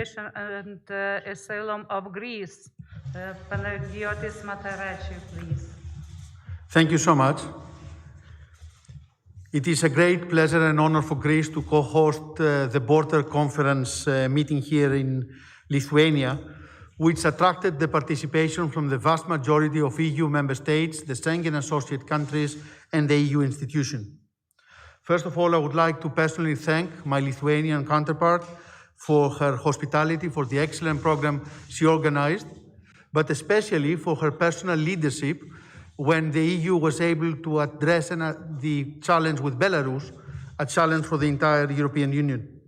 And asylum of Greece. Notis Mitarachi, please. Thank you so much. It is a great pleasure and honor for Greece to co-host the border conference meeting here in Lithuania, which attracted the participation from the vast majority of EU member states, the Schengen associate countries, and the EU institution. First of all, I would like to personally thank my Lithuanian counterpart for her hospitality, for the excellent program she organized, but especially for her personal leadership when the EU was able to address the challenge with Belarus, a challenge for the entire European Union.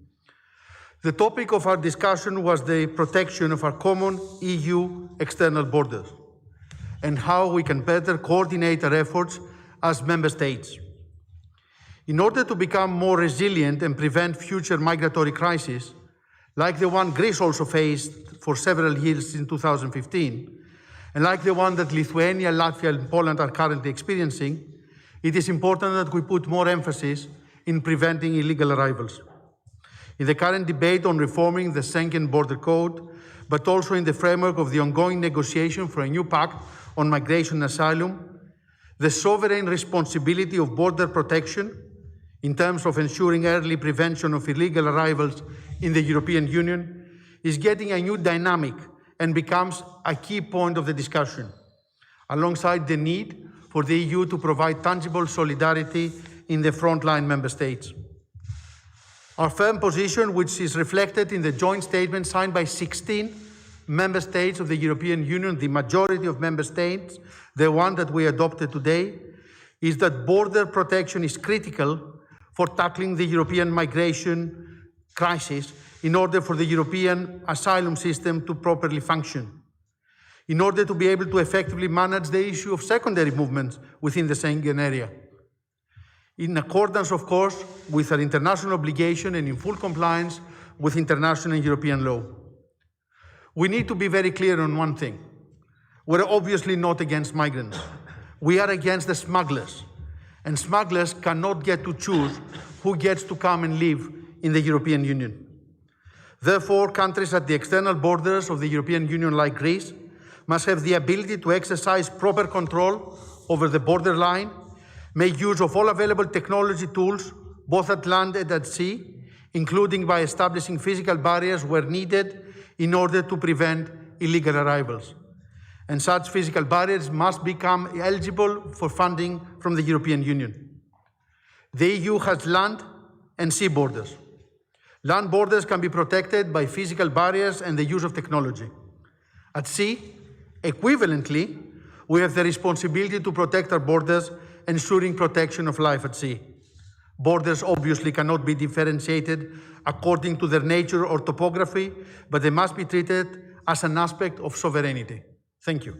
The topic of our discussion was the protection of our common EU external borders and how we can better coordinate our efforts as member states. In order to become more resilient and prevent future migratory crises, like the one Greece also faced for several years in 2015, and like the one that Lithuania, Latvia, and Poland are currently experiencing, it is important that we put more emphasis in preventing illegal arrivals. In the current debate on reforming the Schengen Border Code, but also in the framework of the ongoing negotiation for a new pact on migration and asylum, the sovereign responsibility of border protection in terms of ensuring early prevention of illegal arrivals in the European Union is getting a new dynamic and becomes a key point of the discussion, alongside the need for the EU to provide tangible solidarity in the frontline member states. Our firm position, which is reflected in the joint statement signed by 16 member states of the European Union, the majority of member states, the one that we adopted today, is that border protection is critical for tackling the European migration crisis in order for the European asylum system to properly function, in order to be able to effectively manage the issue of secondary movements within the Schengen area, in accordance, of course, with our international obligation and in full compliance with international and European law. We need to be very clear on one thing. We're obviously not against migrants. We are against the smugglers, and smugglers cannot get to choose who gets to come and live in the European Union. Therefore, countries at the external borders of the European Union, like Greece, must have the ability to exercise proper control over the borderline, make use of all available technology tools, both at land and at sea, including by establishing physical barriers where needed in order to prevent illegal arrivals. And such physical barriers must become eligible for funding from the European Union. The EU has land and sea borders. Land borders can be protected by physical barriers and the use of technology. At sea, equivalently, we have the responsibility to protect our borders, ensuring protection of life at sea. Borders obviously cannot be differentiated according to their nature or topography, but they must be treated as an aspect of sovereignty. Thank you.